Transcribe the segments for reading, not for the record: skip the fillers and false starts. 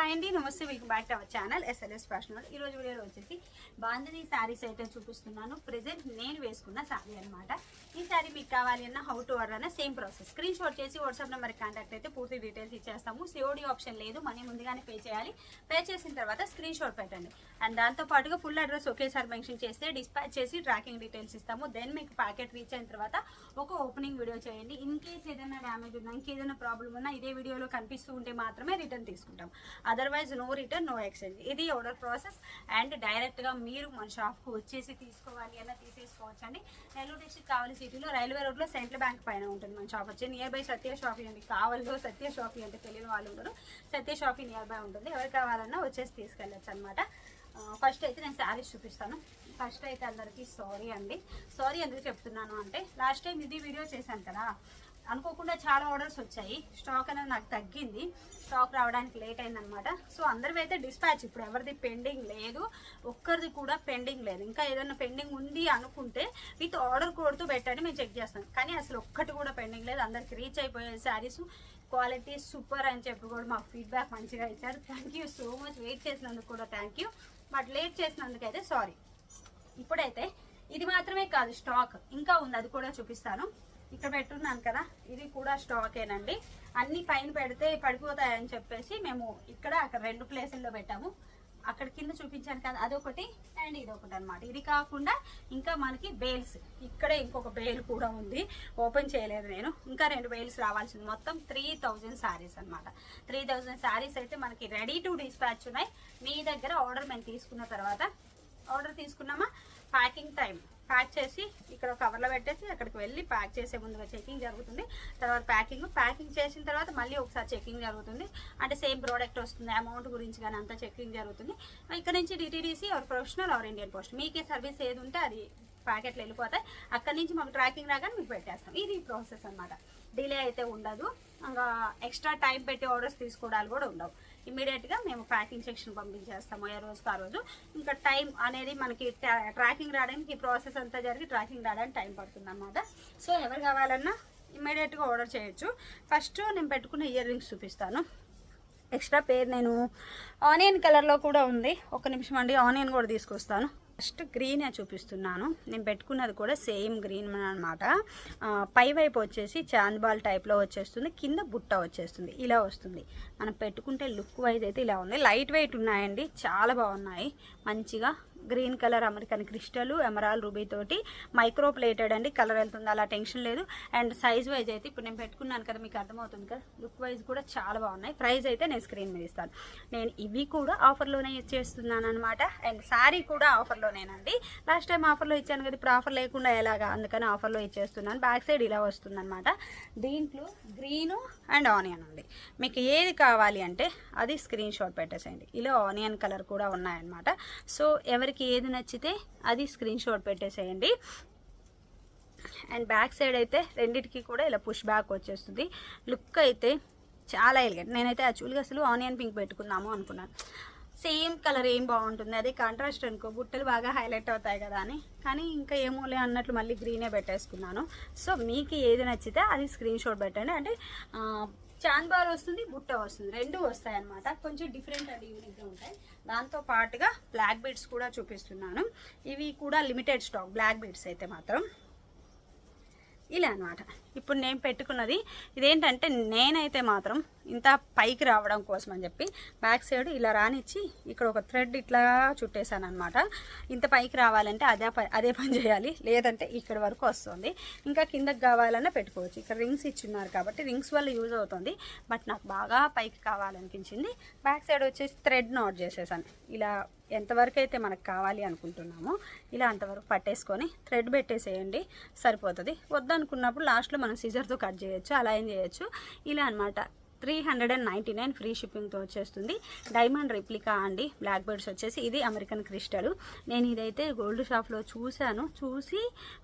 Hi అండి, నమస్తే, welcome back to our channel SLS fashion world. ఈ రోజు వీడియోలో వచ్చేసి బాంధనీ శారీస్ అయితే చూపిస్తున్నాను. ప్రెజెంట్ నేను వేసుకున్న శారీ అనమాట. ఈ శారీ మీకు కావాలి అన్న హౌ టు ఆర్డర్ అన్న సేమ్ ప్రాసెస్. స్క్రీన్ షాట్ చేసి వాట్సాప్ నెంబర్కి కాంటాక్ట్ అయితే పూర్తి డీటెయిల్స్ ఇచ్చేస్తాము. COD ఆప్షన్ లేదు, మనీ ముందుగానే పే చేయాలి. పే చేసిన తర్వాత స్క్రీన్ షాట్ పెట్టండి. అండ్ దాంతో పాటుగా ఫుల్ అడ్రస్ ఒకేసారి మెన్షన్ చేస్తే డిస్పాచ్ చేసి ట్రాకింగ్ డీటెయిల్స్ ఇస్తాము. దెన్ మీకు ప్యాకెట్ రీచ్ అయిన తర్వాత ఒక ఓపెనింగ్ వీడియో చేయండి. ఇన్ కేస్ ఏదైనా డ్యామేజ్ ఉన్నా, ఇంకేదైనా ప్రాబ్లం ఉన్నా ఇదే వీడియోలో కనిపిస్తూ ఉంటే మాత్రమే రిటర్న్ తీసుకుంటాం. Otherwise no return, no exchange. ఇది ఆర్డర్ ప్రాసెస్. అండ్ డైరెక్ట్గా మీరు మన షాప్కు వచ్చేసి తీసుకోవాలి అన్న తీసేసుకోవచ్చు అండి. నెల్లూరు డిస్ట్రిక్ట్ కావలి సిటీలో రైల్వే రోడ్లో సెంట్రల్ బ్యాంక్ పైన ఉంటుంది మన షాప్. వచ్చి నియర్ బై సత్య షాపీ అండి. కావలిలో సత్య షాపీ అంటే తెలియని వాళ్ళు ఉండరు. సత్య షాపీ నియర్ బై ఉంటుంది. ఎవరు కావాలన్నా వచ్చేసి తీసుకెళ్ళచ్చు అనమాట. ఫస్ట్ అయితే నేను శారీస్ చూపిస్తాను. ఫస్ట్ అయితే అందరికీ సారీ అండి. సారీ ఎందుకు చెప్తున్నాను అంటే, లాస్ట్ టైం ఇది వీడియో చేశాను కదా, అనుకోకుండా చాలా ఆర్డర్స్ వచ్చాయి. స్టాక్ అనేది నాకు తగ్గింది, స్టాక్ రావడానికి లేట్ అయిందనమాట. సో అందరివి అయితే డిస్పాచ్. ఇప్పుడు ఎవరిది పెండింగ్ లేదు, ఒక్కరిది కూడా పెండింగ్ లేదు. ఇంకా ఏదైనా పెండింగ్ ఉంది అనుకుంటే విత్ ఆర్డర్ కోడ్తో పెట్టండి, మేము చెక్ చేస్తాం. కానీ అసలు ఒక్కటి కూడా పెండింగ్ లేదు. అందరికి రీచ్ అయిపోయే శారీస్, క్వాలిటీ సూపర్ అని చెప్పి కూడా మాకు ఫీడ్బ్యాక్ మంచిగా ఇచ్చారు. Thank you so much. Wait చేసినందుకు కూడా థ్యాంక్ యూ. బట్ లేట్ చేసినందుకైతే సారీ. ఇప్పుడైతే ఇది మాత్రమే కాదు, స్టాక్ ఇంకా ఉంది, అది కూడా చూపిస్తాను. ఇక్కడ పెట్టున్నాను కదా, ఇది కూడా స్టాకేనండి. అన్ని పైన పెడితే పడిపోతాయని చెప్పేసి మేము ఇక్కడ అక్కడ 2 ప్లేసుల్లో పెట్టాము. అక్కడ కింద చూపించాను కదా, అదొకటి అండ్ ఇదొకటి అనమాట. ఇది కాకుండా ఇంకా మనకి బేల్స్, ఇక్కడే ఇంకొక బేల్ కూడా ఉంది, ఓపెన్ చేయలేదు నేను. ఇంకా 2 బేల్స్ రావాల్సింది. మొత్తం 3000 శారీస్ అనమాట. 3000 శారీస్ అయితే మనకి రెడీ టు డిస్పాచ్ ఉన్నాయి. మీ దగ్గర ఆర్డర్ మేము తీసుకున్న తర్వాత, ఆర్డర్ తీసుకున్నామా, ప్యాకింగ్ టైం ప్యాక్ చేసి ఇక్కడ కవర్లో పెట్టేసి అక్కడికి వెళ్ళి ప్యాక్ చేసే ముందుగా చెకింగ్ జరుగుతుంది. తర్వాత ప్యాకింగ్ చేసిన తర్వాత మళ్ళీ ఒకసారి చెకింగ్ జరుగుతుంది. అంటే సేమ్ ప్రోడక్ట్ వస్తుంది, అమౌంట్ గురించి కానీ అంతా చెకింగ్ జరుగుతుంది. ఇక్కడ నుంచి DTDC or professional or Indian post, మీకే సర్వీస్ ఏది ఉంటే అది ప్యాకెట్లు వెళ్ళిపోతాయి. అక్కడి నుంచి మాకు ట్రాకింగ్ రాగానే మీకు పెట్టేస్తాం. ఇది ప్రాసెస్ అనమాట. డిలే అయితే ఉండదు. ఇంకా ఎక్స్ట్రా టైం పెట్టి ఆర్డర్స్ తీసుకోవడాలు కూడా ఉండవు. ఇమీడియట్గా మేము ప్యాకింగ్ సెక్షన్ పంపించేస్తాము ఏ రోజుకి ఆ రోజు. ఇంకా టైం అనేది మనకి ట్రాకింగ్ రావడానికి, ఈ ప్రాసెస్ అంతా జరిగి ట్రాకింగ్ రావడానికి టైం పడుతుంది అన్నమాట. సో ఎవరు కావాలన్నా ఇమీడియట్గా ఆర్డర్ చేయొచ్చు. ఫస్ట్ నేను పెట్టుకున్న ఇయర్ రింగ్స్ చూపిస్తాను. ఎక్స్ట్రా పేరు నేను ఆనియన్ కలర్లో కూడా ఉంది. ఒక నిమిషం అండి, ఆనియన్ కూడా తీసుకొస్తాను. ఫస్ట్ గ్రీనే చూపిస్తున్నాను. నేను పెట్టుకున్నది కూడా సేమ్ గ్రీన్ అనమాట. పై వైపు వచ్చేసి చాంద్బాల్ టైప్లో వచ్చేస్తుంది, కింద బుట్ట వచ్చేస్తుంది. ఇలా వస్తుంది. మనం పెట్టుకుంటే లుక్ వైజ్ అయితే ఇలా ఉంది. లైట్ వెయిట్ ఉన్నాయండి, చాలా బాగున్నాయి. మంచిగా green colour American crystal emerald ruby తోటి మైక్రో ప్లేటెడ్ అండి. కలర్ వెళ్తుంది, అలా టెన్షన్ లేదు. అండ్ సైజ్ వైజ్ అయితే ఇప్పుడు నేను పెట్టుకున్నాను కదా, మీకు అర్థమవుతుంది కదా, లుక్ వైజ్ కూడా చాలా బాగున్నాయి. ప్రైస్ అయితే నేను స్క్రీన్ మీద ఇస్తాను. నేను ఇవి కూడా ఆఫర్లోనే ఇచ్చేస్తున్నాను అనమాట. అండ్ శారీ కూడా ఆఫర్లోనేనండి. లాస్ట్ టైం ఆఫర్లో ఇచ్చాను కదా, ఇప్పుడు ఆఫర్ లేకుండా ఎలాగా, అందుకని ఆఫర్లో ఇచ్చేస్తున్నాను. బ్యాక్ సైడ్ ఇలా వస్తుంది అనమాట. దీంట్లో గ్రీను అండ్ ఆనియన్ ఉంది. మీకు ఏది కావాలి అంటే అది స్క్రీన్ షాట్ పెట్టేసేయండి. ఇలా ఆనియన్ కలర్ కూడా ఉన్నాయన్నమాట. సో ఎవరికి ఏది నచ్చితే అది స్క్రీన్ షాట్ పెట్టేసేయండి. అండ్ బ్యాక్ సైడ్ అయితే రెండిటికి కూడా ఇలా పుష్ బ్యాక్ వచ్చేస్తుంది. లుక్ అయితే చాలా ఎలిగెంట్. నేనైతే యాక్చువల్గా అసలు ఆనియన్ పింక్ పెట్టుకుందాము అనుకున్నాను. సేమ్ కలర్ ఏం బాగుంటుంది, అదే కాంట్రాస్ట్ అనుకో, బుట్టలు బాగా హైలైట్ అవుతాయి కదా అని. కానీ ఇంకా ఏమోలే అన్నట్లు మళ్ళీ గ్రీనే పెట్టేసుకున్నాను. సో మీకు ఏది నచ్చితే అది స్క్రీన్ షాట్ పెట్టండి. అంటే చాంద్బార్ వస్తుంది, బుట్ట వస్తుంది, 2 వస్తాయి అనమాట. కొంచెం డిఫరెంట్ అండ్ యూనిక్గా ఉంటాయి. దాంతో పాటుగా బ్లాక్ బీడ్స్ కూడా చూపిస్తున్నాను. ఇవి కూడా లిమిటెడ్ స్టాక్ బ్లాక్ బీడ్స్ అయితే మాత్రం ఇలా అనమాట. ఇప్పుడు నేను పెట్టుకున్నది ఇదేంటంటే, నేనైతే మాత్రం ఇంత పైకి రావడం కోసం అని చెప్పి బ్యాక్ సైడ్ ఇలా రానిచ్చి ఇక్కడ ఒక థ్రెడ్ ఇట్లా చుట్టేసాను అనమాట. ఇంత పైకి రావాలంటే అదే పని చేయాలి, లేదంటే ఇక్కడ వరకు వస్తుంది. ఇంకా కిందకి కావాలన్నా పెట్టుకోవచ్చు. ఇక్కడ రింగ్స్ ఇచ్చున్నారు కాబట్టి రింగ్స్ వల్ల యూజ్ అవుతుంది. బట్ నాకు బాగా పైకి కావాలనిపించింది. బ్యాక్ సైడ్ వచ్చేసి థ్రెడ్ నాట్ చేసేసాను. ఇలా ఎంతవరకు అయితే మనకు కావాలి అనుకుంటున్నామో ఇలా అంతవరకు పట్టేసుకొని థ్రెడ్ పెట్టేసేయండి, సరిపోతుంది. వద్దనుకున్నప్పుడు లాస్ట్లో మనం సిజర్తో కట్ చేయొచ్చు, అలా ఏం చేయొచ్చు. ఇలా అనమాట. 399 ఫ్రీ షిప్పింగ్తో వచ్చేస్తుంది. డైమండ్ రెప్లికా అండి. బ్లాక్ బర్డ్స్ వచ్చేసి ఇది అమెరికన్ క్రిస్టల్. నేను ఇదైతే గోల్డ్ షాప్లో చూశాను, చూసి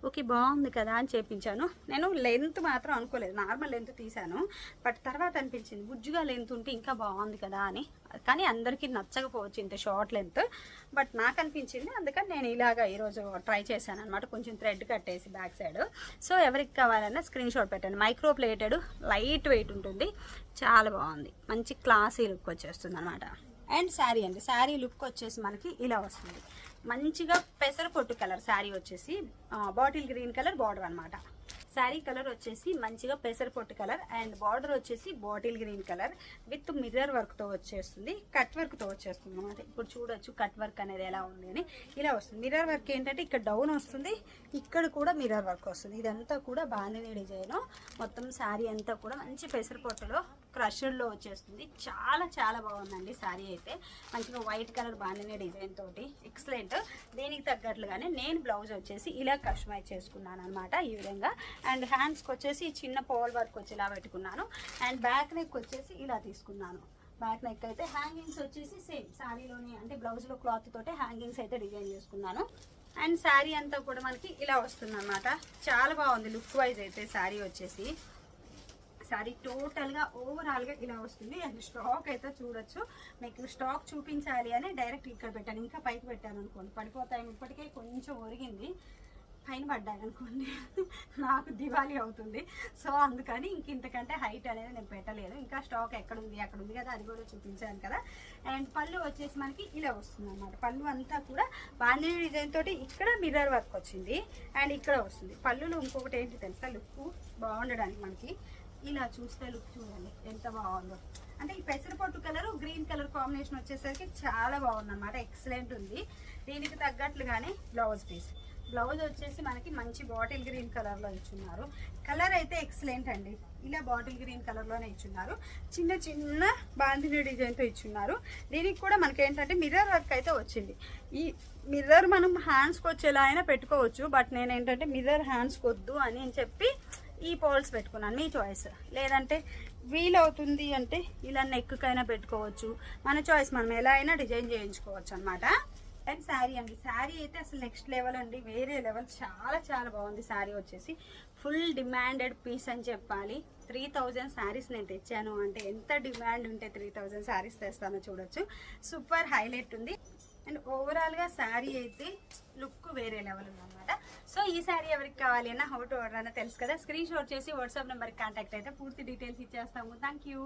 ఓకే బాగుంది కదా అని చేపించాను. నేను లెంత్ మాత్రం అనుకోలేదు, నార్మల్ లెంత్ తీశాను. బట్ తర్వాత అనిపించింది బుజ్జుగా లెంత్ ఉంటే ఇంకా బాగుంది కదా అని. కానీ అందరికీ నచ్చకపోవచ్చు ఇంత షార్ట్ లెంత్, బట్ నాకు అనిపించింది. అందుకని నేను ఇలాగా ఈరోజు ట్రై చేశాను అనమాట, కొంచెం థ్రెడ్ కట్టేసి బ్యాక్ సైడ్. సో ఎవరికి కావాలన్నా స్క్రీన్ షాట్ పెట్టండి. మైక్రో ప్లేటెడ్, లైట్ వెయిట్ ఉంటుంది, చాలా బాగుంది, మంచి క్లాసీ లుక్ వచ్చేస్తుంది అనమాట. అండ్ శారీ అండి, శారీ లుక్ వచ్చేసి మనకి ఇలా వస్తుంది. మంచిగా పెసర పొట్టు కలర్ శారీ వచ్చేసి బాటిల్ గ్రీన్ కలర్ బార్డర్ అనమాట. శారీ కలర్ వచ్చేసి మంచిగా పెసర పొట్టు కలర్ అండ్ బార్డర్ వచ్చేసి bottle green colour with mirror వర్క్తో వచ్చేస్తుంది, కట్ వర్క్తో వచ్చేస్తుంది అనమాట. ఇప్పుడు చూడొచ్చు కట్ వర్క్ అనేది ఎలా ఉంది అని. ఇలా వస్తుంది. మిర్రర్ వర్క్ ఏంటంటే ఇక్కడ డౌన్ వస్తుంది, ఇక్కడ కూడా మిర్రర్ వర్క్ వస్తుంది. ఇదంతా కూడా బాందిని డిజైన్. మొత్తం శారీ అంతా కూడా మంచి పెసర పొట్టులో క్రషర్లో వచ్చేస్తుంది. చాలా చాలా బాగుందండి శారీ అయితే. మంచిగా వైట్ కలర్ బాందిని డిజైన్ తోటి ఎక్సలెంట్. దీనికి తగ్గట్లుగానే నేను బ్లౌజ్ వచ్చేసి ఇలా కస్టమైజ్ చేసుకున్నాను అనమాట ఈ విధంగా. అండ్ హ్యాండ్స్కి వచ్చేసి చిన్న పోల్ వర్క్ వచ్చేలా పెట్టుకున్నాను. అండ్ బ్యాక్ నెక్ వచ్చేసి ఇలా తీసుకున్నాను. బ్యాక్ నెక్ అయితే హ్యాంగింగ్స్ వచ్చేసి సేమ్ శారీలోని అంటే బ్లౌజ్లో క్లాత్ తోటే హ్యాంగింగ్స్ అయితే డిజైన్ చేసుకున్నాను. అండ్ శారీ అంతా కూడా మనకి ఇలా వస్తుంది అనమాట. చాలా బాగుంది లుక్ వైజ్ అయితే శారీ వచ్చేసి. శారీ టోటల్గా ఓవరాల్గా ఇలా వస్తుంది. అండ్ స్టాక్ అయితే చూడొచ్చు. మీకు స్టాక్ చూపించాలి అని డైరెక్ట్ ఇక్కడ పెట్టాను. ఇంకా పైకి పెట్టాను అనుకోండి పడిపోతాయి. ఇప్పటికే కొంచెం ఒరిగింది, పైన పడ్డాయి అనుకోండి నాకు దివాళీ అవుతుంది. సో అందుకని ఇంతకంటే హైట్ అనేది నేను పెట్టలేదు. ఇంకా స్టాక్ ఎక్కడ ఉంది అక్కడ ఉంది కదా, అది కూడా చూపించాను కదా. అండ్ పళ్ళు వచ్చేసి మనకి ఇలా వస్తుంది అన్నమాట. పళ్ళు అంతా కూడా బాందిని డిజైన్ తోటి ఇక్కడ మిర్రర్ వర్క్ వచ్చింది అండ్ ఇక్కడ వస్తుంది. పళ్ళులో ఇంకొకటి ఏంటి తెలుసా, లుక్ బాగుండడానికి మనకి ఇలా చూస్తే లుక్ చూడండి ఎంత బాగుందో. అంటే ఈ పెసరపట్టు కలర్ గ్రీన్ కలర్ కాంబినేషన్ వచ్చేసరికి చాలా బాగుంది అన్నమాట. ఎక్సలెంట్ ఉంది. దీనికి తగ్గట్లుగానే బ్లౌజ్ పీస్. బ్లౌజ్ వచ్చేసి మనకి మంచి బాటిల్ గ్రీన్ కలర్లో ఇచ్చున్నారు. కలర్ అయితే ఎక్సలెంట్ అండి. ఇలా బాటిల్ గ్రీన్ కలర్లోనే ఇచ్చున్నారు. చిన్న చిన్న బాందిని డిజైన్తో ఇచ్చున్నారు. దీనికి కూడా మనకి ఏంటంటే మిర్రర్ వర్క్ అయితే వచ్చింది. ఈ మిర్రర్ మనం హ్యాండ్స్కి వచ్చేలా అయినా పెట్టుకోవచ్చు. బట్ నేను ఏంటంటే మిర్రర్ హ్యాండ్స్కి వద్దు అని చెప్పి ఈ పోల్స్ పెట్టుకున్నాను. మీ చాయిస్. లేదంటే వీలవుతుంది అంటే ఇలా నెక్కైనా పెట్టుకోవచ్చు. మన చాయిస్, మనం ఎలా అయినా డిజైన్ చేయించుకోవచ్చు అనమాట. అండ్ శారీ అండి, శారీ అయితే అసలు నెక్స్ట్ లెవెల్ అండి, వేరే లెవెల్. చాలా చాలా బాగుంది శారీ వచ్చేసి. ఫుల్ డిమాండెడ్ పీస్ అని చెప్పాలి. 3000 శారీస్ నేను తెచ్చాను అంటే ఎంత డిమాండ్ ఉంటే 3000 శారీస్ తెస్తానో చూడొచ్చు. సూపర్ హైలైట్ ఉంది. అండ్ ఓవరాల్గా శారీ అయితే లుక్ వేరే లెవెల్ ఉందన్నమాట. సో ఈ శారీ ఎవరికి కావాలి అన్న హౌ టు ఆర్డర్ అన్న తెలుసు కదా. స్క్రీన్ షాట్ చేసి వాట్సాప్ నెంబర్కి కాంటాక్ట్ అయితే పూర్తి డీటెయిల్స్ ఇచ్చేస్తాము. Thank you.